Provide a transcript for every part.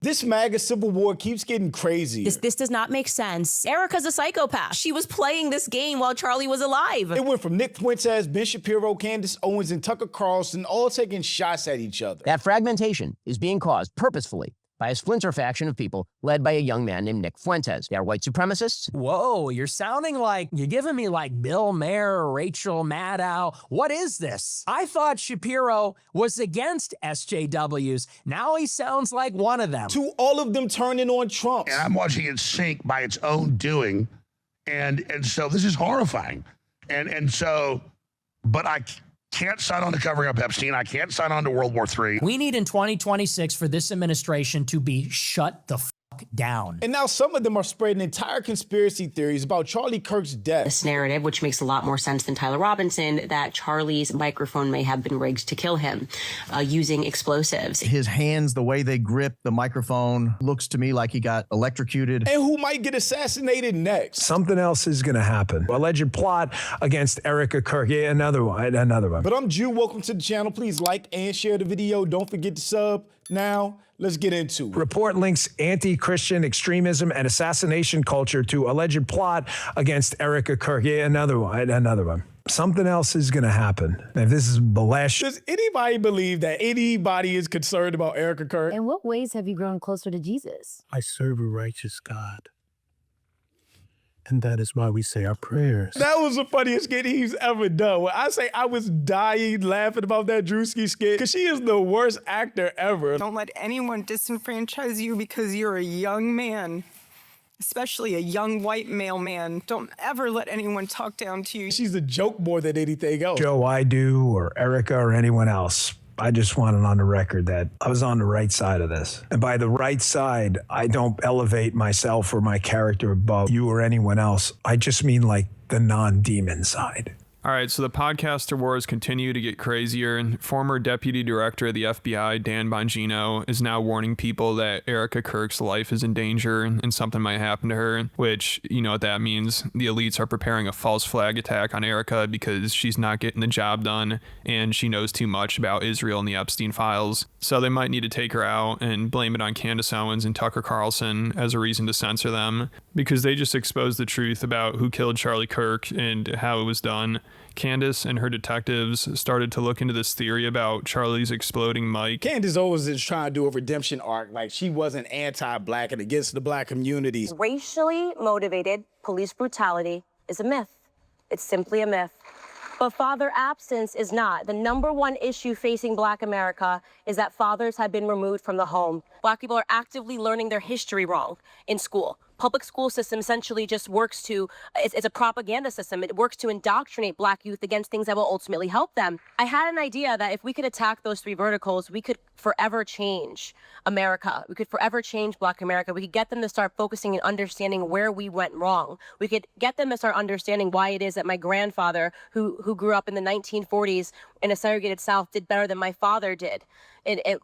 This MAGA civil war keeps getting crazy. This does not make sense. Erica's a psychopath. She was playing this game while Charlie was alive. It went from Nick Fuentes, Ben Shapiro, Candace Owens, and Tucker Carlson all taking shots at each other. That fragmentation is being caused purposefully by a splinter faction of people led by a young man named Nick Fuentes. They are white supremacists. Whoa, you're sounding like you're giving me like Bill Maher or Rachel Maddow. What is this? I thought Shapiro was against SJWs. Now he sounds like one of them. To all of them turning on Trump. And I'm watching it sink by its own doing. And so this is horrifying. And so, but I can't sign on to covering up Epstein. I can't sign on to World War III. We need in 2026 for this administration to be shut the fuck down. And now some of them are spreading entire conspiracy theories about Charlie Kirk's death. This narrative, which makes a lot more sense than Tyler Robinson, that Charlie's microphone may have been rigged to kill him using explosives. His hands, the way they grip the microphone, looks to me like he got electrocuted. And who might get assassinated next? Something else is going to happen. Alleged plot against Erica Kirk. Yeah, another one. But I'm Jew. Welcome to the channel. Please like and share the video. Don't forget to sub. Now, let's get into it. Report links anti-Christian extremism and assassination culture to alleged plot against Erica Kirk. Yeah, another one. Something else is going to happen. If this is Balesh. Does anybody believe that anybody is concerned about Erica Kirk? In what ways have you grown closer to Jesus? I serve a righteous God. And that is why we say our prayers. That was the funniest skit he's ever done. When I say I was dying laughing about that Drewski skit, because she is the worst actor ever. Don't let anyone disenfranchise you because you're a young man, especially a young white male man. Don't ever let anyone talk down to you. She's a joke more than anything else. Joe, I do, or Erica, or anyone else. I just want it on the record that I was on the right side of this. And by the right side, I don't elevate myself or my character above you or anyone else. I just mean like the non-demon side. All right, so the podcaster wars continue to get crazier, and former Deputy Director of the FBI, Dan Bongino, is now warning people that Erica Kirk's life is in danger and something might happen to her, which, you know what that means. The elites are preparing a false flag attack on Erica because she's not getting the job done, and she knows too much about Israel and the Epstein files. So they might need to take her out and blame it on Candace Owens and Tucker Carlson as a reason to censor them, because they just exposed the truth about who killed Charlie Kirk and how it was done. Candace and her detectives started to look into this theory about Charlie's exploding mic. Candace Owens is trying to do a redemption arc, like she wasn't anti-black and against the black community. Racially motivated police brutality is a myth. It's simply a myth. But father absence is not. The #1 issue facing Black America is that fathers have been removed from the home. Black people are actively learning their history wrong in school. Public school system essentially just works to, it's a propaganda system. It works to indoctrinate Black youth against things that will ultimately help them. I had an idea that if we could attack those 3 verticals, we could forever change America. We could forever change Black America. We could get them to start focusing and understanding where we went wrong. We could get them to start understanding why it is that my grandfather, who grew up in the 1940s in a segregated South, did better than my father did,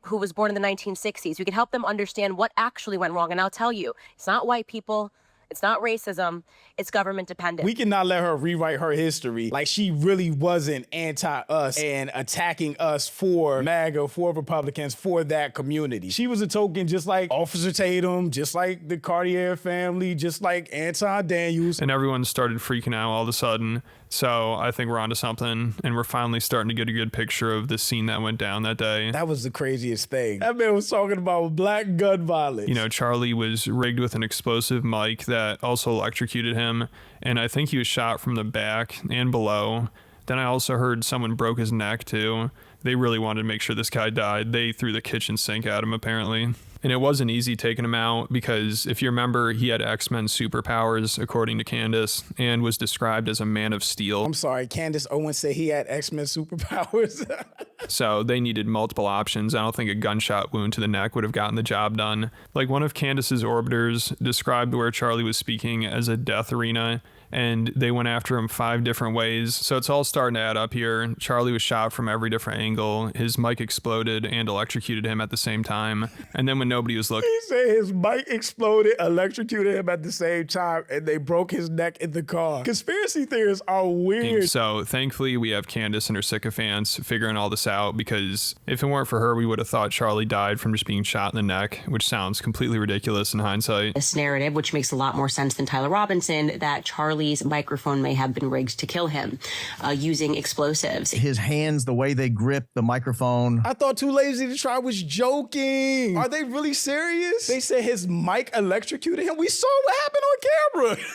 who was born in the 1960s. We could help them understand what actually went wrong. And I'll tell you, it's not white people. It's not racism. It's government dependent. We cannot let her rewrite her history like she really wasn't anti-us and attacking us for MAGA, for Republicans, for that community. She was a token just like Officer Tatum, just like the Cartier family, just like Anton Daniels. And everyone started freaking out all of a sudden. So I think we're onto something, and we're finally starting to get a good picture of the scene that went down that day. That was the craziest thing. That man was talking about black gun violence. You know, Charlie was rigged with an explosive mic that also electrocuted him, and I think he was shot from the back and below. Then I also heard someone broke his neck too. They really wanted to make sure this guy died. They threw the kitchen sink at him, apparently. And it wasn't easy taking him out because, if you remember, he had X-Men superpowers, according to Candace, and was described as a man of steel. I'm sorry, Candace Owens said he had X-Men superpowers. So they needed multiple options. I don't think a gunshot wound to the neck would have gotten the job done. Like, one of Candace's orbiters described where Charlie was speaking as a death arena, and they went after him 5 different ways. So it's all starting to add up here. Charlie was shot from every different angle. His mic exploded and electrocuted him at the same time. And then when nobody was looking, he said his mic exploded, electrocuted him at the same time, and they broke his neck in the car. Conspiracy theories are weird. So thankfully we have Candace and her sycophants figuring all this out, because if it weren't for her, we would have thought Charlie died from just being shot in the neck, which sounds completely ridiculous in hindsight. This narrative, which makes a lot more sense than Tyler Robinson, that Charlie's microphone may have been rigged to kill him using explosives. His hands, the way they grip the microphone. I thought Too Lazy to Try was joking. Are they really serious? They said his mic electrocuted him. We saw what happened on camera.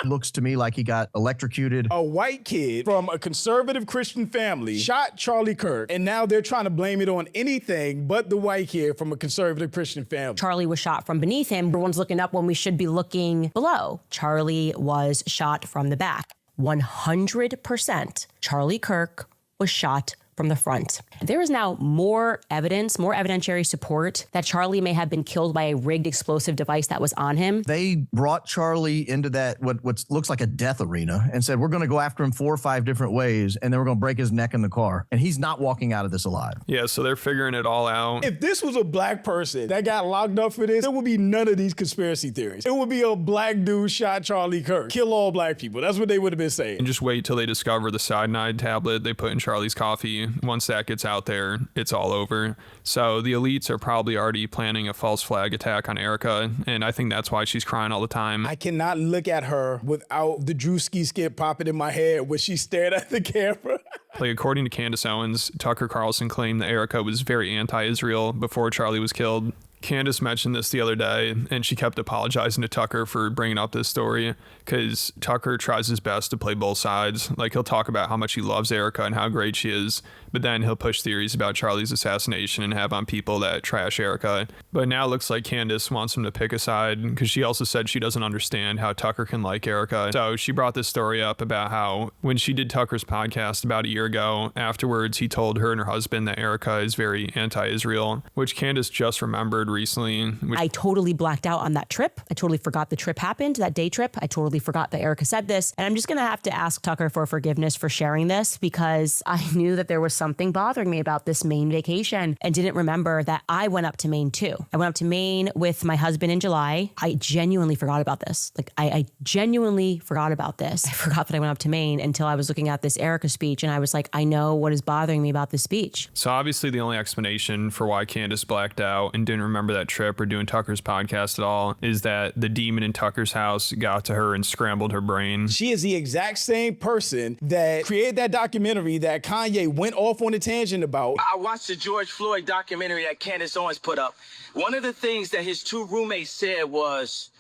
Looks to me like he got electrocuted. A white kid from a conservative Christian family shot Charlie Kirk, and now they're trying to blame it on anything but the white kid from a conservative Christian family. Charlie was shot from beneath him. Everyone's looking up when we should be looking below. Charlie was shot from the back. 100% Charlie Kirk was shot from the front. There is now more evidence, more evidentiary support that Charlie may have been killed by a rigged explosive device that was on him. They brought Charlie into that, what looks like a death arena, and said, we're going to go after him 4 or 5 different ways, and then we're going to break his neck in the car. And he's not walking out of this alive. Yeah, so they're figuring it all out. If this was a black person that got locked up for this, there would be none of these conspiracy theories. It would be a black dude shot Charlie Kirk. Kill all black people. That's what they would have been saying. And just wait till they discover the cyanide tablet they put in Charlie's coffee. Once that gets out there, it's all over. So the elites are probably already planning a false flag attack on Erica, and I think that's why she's crying all the time. I cannot look at her without the Drewski skit popping in my head when she stared at the camera. Like, according to Candace Owens, Tucker Carlson claimed that Erica was very anti-Israel before Charlie was killed. Candace mentioned this the other day, and she kept apologizing to Tucker for bringing up this story, because Tucker tries his best to play both sides. Like, he'll talk about how much he loves Erica and how great she is, but then he'll push theories about Charlie's assassination and have on people that trash Erica. But now it looks like Candace wants him to pick a side, because she also said she doesn't understand how Tucker can like Erica. So she brought this story up about how when she did Tucker's podcast about a year ago, afterwards he told her and her husband that Erica is very anti-Israel, which Candace just remembered recently. I totally blacked out on that trip. I totally forgot the trip happened, that day trip. I totally forgot that Erica said this. And I'm just going to have to ask Tucker for forgiveness for sharing this, because I knew that there was something bothering me about this Maine vacation and didn't remember that I went up to Maine too. I went up to Maine with my husband in July. I genuinely forgot about this. Like, I genuinely forgot about this. I forgot that I went up to Maine until I was looking at this Erica speech, and I was like, I know what is bothering me about this speech. So obviously the only explanation for why Candace blacked out and didn't remember that trip or doing Tucker's podcast at all is that the demon in Tucker's house got to her and scrambled her brain. She is the exact same person that created that documentary that Kanye went off on a tangent about. I watched the George Floyd documentary that Candace Owens put up. One of the things that his 2 roommates said was,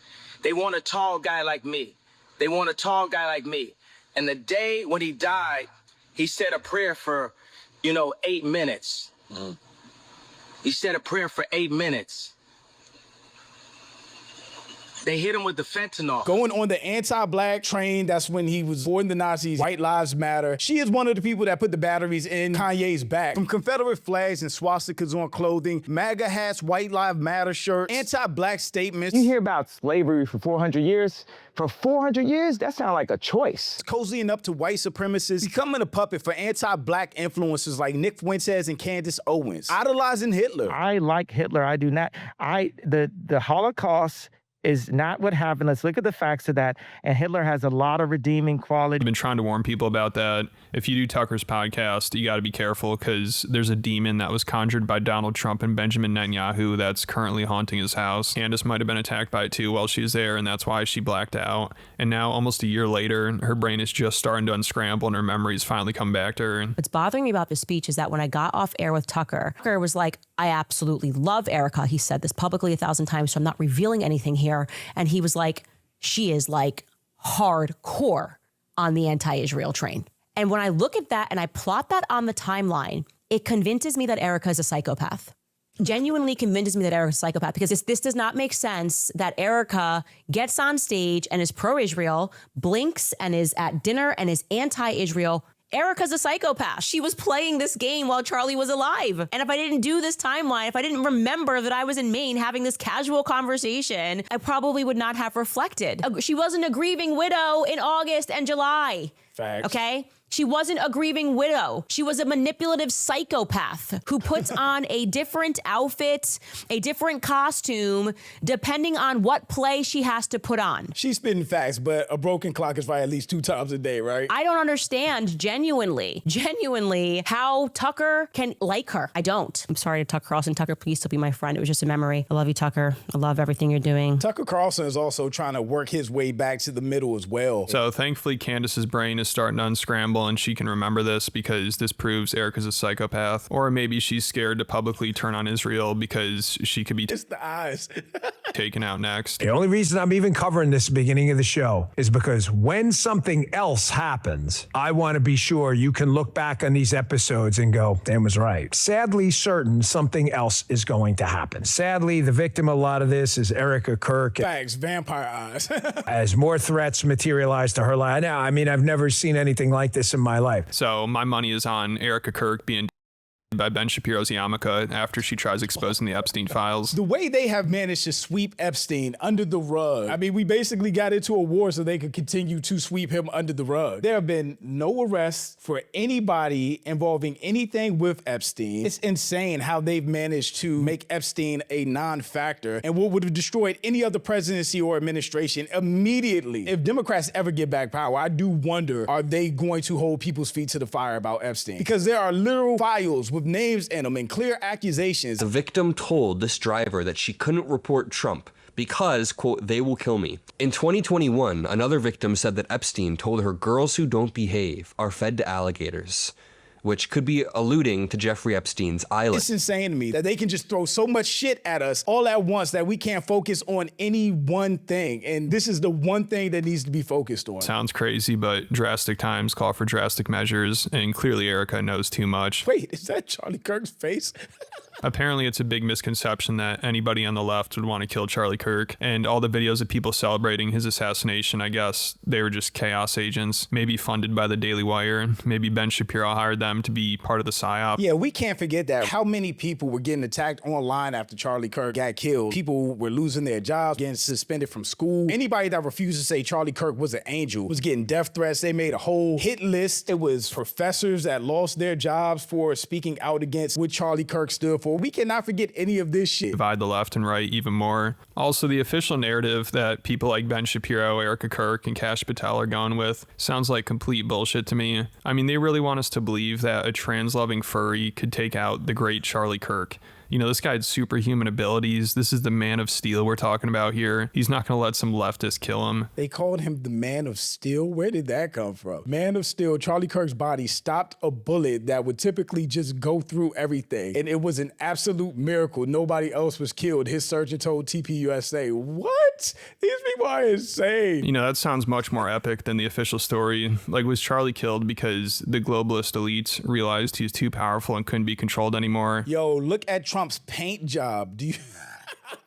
they want a tall guy like me. They want a tall guy like me. And the day when he died, he said a prayer for, 8 minutes. Mm. He said a prayer for 8 minutes. They hit him with the fentanyl. Going on the anti-black train, that's when he was boarding the Nazis. White Lives Matter. She is one of the people that put the batteries in Kanye's back. From Confederate flags and swastikas on clothing, MAGA hats, White Lives Matter shirts, anti-black statements. You hear about slavery for 400 years. For 400 years, that sounds like a choice. Cozying up to white supremacists, becoming a puppet for anti-black influencers like Nick Fuentes and Candace Owens. Idolizing Hitler. I like Hitler. I do not. The Holocaust is not what happened. Let's look at the facts of that. And Hitler has a lot of redeeming qualities. I've been trying to warn people about that. If you do Tucker's podcast, you got to be careful, because there's a demon that was conjured by Donald Trump and Benjamin Netanyahu that's currently haunting his house. Candace might have been attacked by it too while she was there, and that's why she blacked out. And now, almost a year later, her brain is just starting to unscramble and her memories finally come back to her. What's bothering me about this speech is that when I got off air with Tucker was like, I absolutely love Erica. He said this publicly 1,000 times, so I'm not revealing anything here. And he was like, she is like hardcore on the anti-Israel train. And when I look at that and I plot that on the timeline, it convinces me that Erica is a psychopath. Genuinely convinces me that Erica's a psychopath, because this does not make sense that Erica gets on stage and is pro-Israel, blinks and is at dinner and is anti-Israel. Erica's a psychopath. She was playing this game while Charlie was alive. And if I didn't do this timeline, if I didn't remember that I was in Maine having this casual conversation, I probably would not have reflected. She wasn't a grieving widow in August and July. Facts. Okay? She wasn't a grieving widow. She was a manipulative psychopath who puts on a different outfit, a different costume, depending on what play she has to put on. She's spitting facts, but a broken clock is right at least 2 times a day, right? I don't understand genuinely how Tucker can like her. I don't. I'm sorry to Tucker Carlson. Tucker, please still be my friend. It was just a memory. I love you, Tucker. I love everything you're doing. Tucker Carlson is also trying to work his way back to the middle as well. So thankfully, Candace's brain is starting to unscramble and she can remember this because this proves Erica's a psychopath. Or maybe she's scared to publicly turn on Israel because she could be Just the eyes. taken out next. The only reason I'm even covering this beginning of the show is because when something else happens, I want to be sure you can look back on these episodes and go, Dan was right. Sadly, certain something else is going to happen. Sadly, the victim of a lot of this is Erica Kirk. Facts, vampire eyes. As more threats materialize to her life. Now, I mean, I've never seen anything like this in my life. So my money is on Erica Kirk being by Ben Shapiro's yarmulke after she tries exposing the Epstein files. The way they have managed to sweep Epstein under the rug. I mean, we basically got into a war so they could continue to sweep him under the rug. There have been no arrests for anybody involving anything with Epstein. It's insane how they've managed to make Epstein a non-factor and what would have destroyed any other presidency or administration immediately. If Democrats ever get back power, I do wonder, are they going to hold people's feet to the fire about Epstein? Because there are literal files with names in them and clear accusations. The victim told this driver that she couldn't report Trump because, quote, they will kill me. In 2021, another victim said that Epstein told her girls who don't behave are fed to alligators, which could be alluding to Jeffrey Epstein's island. It's insane to me that they can just throw so much shit at us all at once that we can't focus on any one thing. And this is the one thing that needs to be focused on. Sounds crazy, but drastic times call for drastic measures, and clearly Erica knows too much. Wait, is that Charlie Kirk's face? Apparently, it's a big misconception that anybody on the left would want to kill Charlie Kirk, and all the videos of people celebrating his assassination, I guess they were just chaos agents, maybe funded by the Daily Wire. Maybe Ben Shapiro hired them to be part of the PSYOP. Yeah, we can't forget that. How many people were getting attacked online after Charlie Kirk got killed? People were losing their jobs, getting suspended from school. Anybody that refused to say Charlie Kirk was an angel was getting death threats. They made a whole hit list. It was professors that lost their jobs for speaking out against what Charlie Kirk stood for. We cannot forget any of this shit. Divide the left and right even more. Also, the official narrative that people like Ben Shapiro, Erica Kirk, and Kash Patel are going with sounds like complete bullshit to me. I mean, they really want us to believe that a trans-loving furry could take out the great Charlie Kirk. You know, this guy had superhuman abilities. This is the Man of Steel we're talking about here. He's not going to let some leftist kill him. They called him the Man of Steel? Where did that come from? Man of Steel, Charlie Kirk's body stopped a bullet that would typically just go through everything. And it was an absolute miracle. Nobody else was killed. His surgeon told TPUSA, what? These people are insane. You know, that sounds much more epic than the official story. Like, was Charlie killed because the globalist elites realized he was too powerful and couldn't be controlled anymore? Yo, look at Trump's paint job.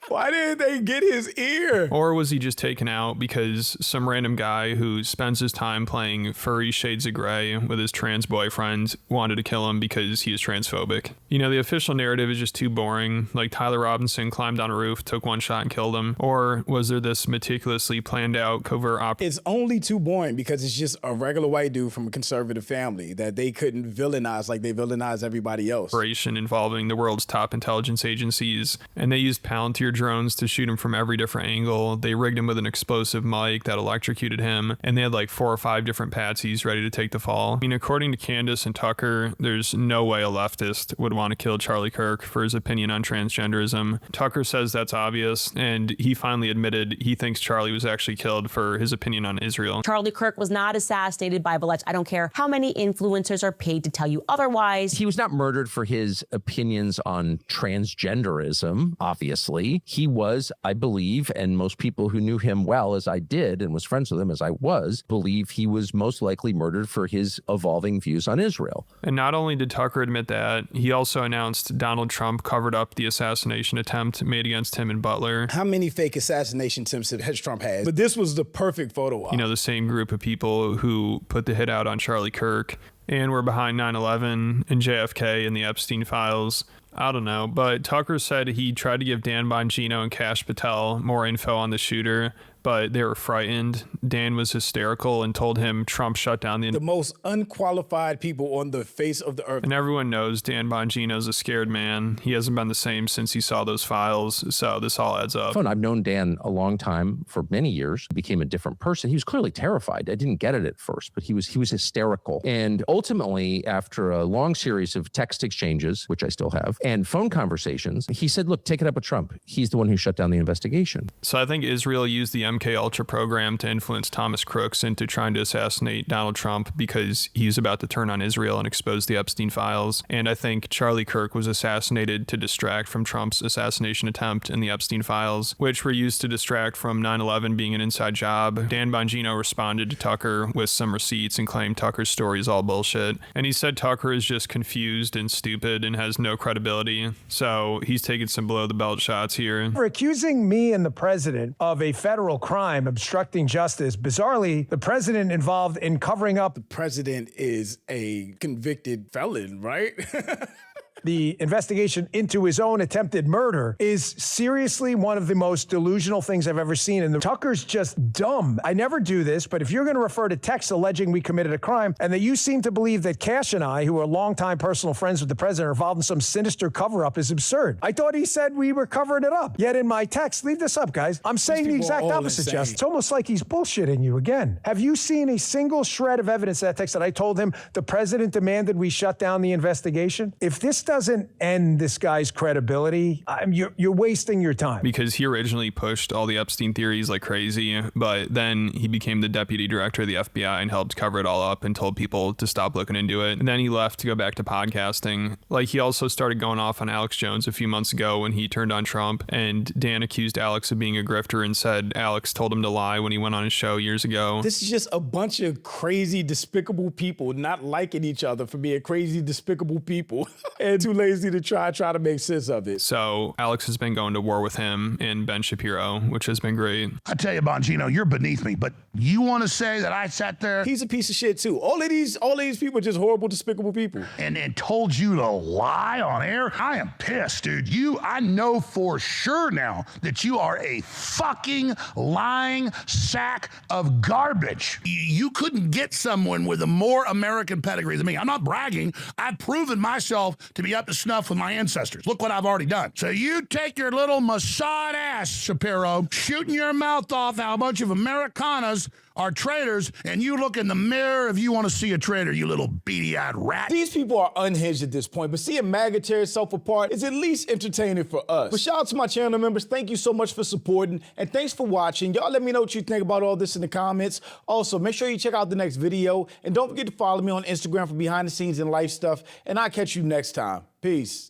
Why didn't they get his ear? Or was he just taken out because some random guy who spends his time playing furry shades of gray with his trans boyfriend wanted to kill him because he is transphobic? You know, the official narrative is just too boring. Like Tyler Robinson climbed on a roof, took one shot and killed him. Or was there this meticulously planned out covert It's only too boring because it's just a regular white dude from a conservative family that they couldn't villainize like they villainize everybody else. Operation involving the world's top intelligence agencies, and they used Palantir drones to shoot him from every different angle. They rigged him with an explosive mic that electrocuted him, and they had like 4 or 5 different patsies ready to take the fall. I mean, according to Candace and Tucker, there's no way a leftist would want to kill Charlie Kirk for his opinion on transgenderism. Tucker says that's obvious, and he finally admitted he thinks Charlie was actually killed for his opinion on Israel. Charlie Kirk was not assassinated by Valech. I don't care how many influencers are paid to tell you otherwise. He was not murdered for his opinions on transgenderism, obviously. He was, I believe, and most people who knew him well, as I did, and was friends with him as I was, believe he was most likely murdered for his evolving views on Israel. And not only did Tucker admit that, he also announced Donald Trump covered up the assassination attempt made against him and Butler. How many fake assassination attempts has Trump had? But this was the perfect photo op. You know, the same group of people who put the hit out on Charlie Kirk. and we're behind 9/11 and JFK and the Epstein files. I don't know, but Tucker said he tried to give Dan Bongino and Kash Patel more info on the shooter, but they were frightened. Dan was hysterical and told him Trump shut down the most unqualified people on the face of the earth. And everyone knows Dan Bongino's a scared man. He hasn't been the same since he saw those files, so this all adds up. I've known Dan a long time, for many years. He became a different person. He was clearly terrified. I didn't get it at first, but he was hysterical. And ultimately, after a long series of text exchanges, which I still have, and phone conversations, he said, look, take it up with Trump. He's the one who shut down the investigation. So I think Israel used the MKUltra program to influence Thomas Crooks into trying to assassinate Donald Trump because he's about to turn on Israel and expose the Epstein files. And I think Charlie Kirk was assassinated to distract from Trump's assassination attempt and the Epstein files, which were used to distract from 9/11 being an inside job. Dan Bongino responded to Tucker with some receipts and claimed Tucker's story is all bullshit. And he said Tucker is just confused and stupid and has no credibility. So he's taking some below the belt shots here. For accusing me and the president of a federal crime, obstructing justice. Bizarrely, the president involved in covering up. The president is a convicted felon, right? The investigation into his own attempted murder is seriously one of the most delusional things I've ever seen. And Tucker's just dumb. I never do this, but if you're going to refer to texts alleging we committed a crime and that you seem to believe that Kash and I, who are longtime personal friends with the president, are involved in some sinister cover-up is absurd. I thought he said we were covering it up. Yet in my text, leave this up, guys. I'm saying the exact opposite, Justin. It's almost like he's bullshitting you again. Have you seen a single shred of evidence in that text that I told him the president demanded we shut down the investigation? If this doesn't end this guy's credibility, you're wasting your time. Because he originally pushed all the Epstein theories like crazy, but then he became the deputy director of the FBI and helped cover it all up and told people to stop looking into it. And then he left to go back to podcasting. Like, he also started going off on Alex Jones a few months ago when he turned on Trump, and Dan accused Alex of being a grifter and said Alex told him to lie when he went on his show years ago. This is just a bunch of crazy, despicable people not liking each other for being crazy, despicable people and too lazy to try to make sense of it. So Alex has been going to war with him and Ben Shapiro, which has been great. I tell you, Bongino, you're beneath me, but you want to say that I sat there? He's a piece of shit too. All of these people are just horrible, despicable people. And told you to lie on air? I am pissed, dude. I know for sure now that you are a fucking lying sack of garbage. You couldn't get someone with a more American pedigree than me. I'm not bragging. I've proven myself to be up to snuff with my ancestors. Look what I've already done. So you take your little Mossad ass, Shapiro, shooting your mouth off how a bunch of Americanas are traitors, and you look in the mirror if you want to see a traitor, you little beady-eyed rat. These people are unhinged at this point, but seeing MAGA tear itself apart is at least entertaining for us. But shout out to my channel members. Thank you so much for supporting, and thanks for watching. Y'all let me know what you think about all this in the comments. Also, make sure you check out the next video, and don't forget to follow me on Instagram for behind the scenes and life stuff, and I'll catch you next time. Peace.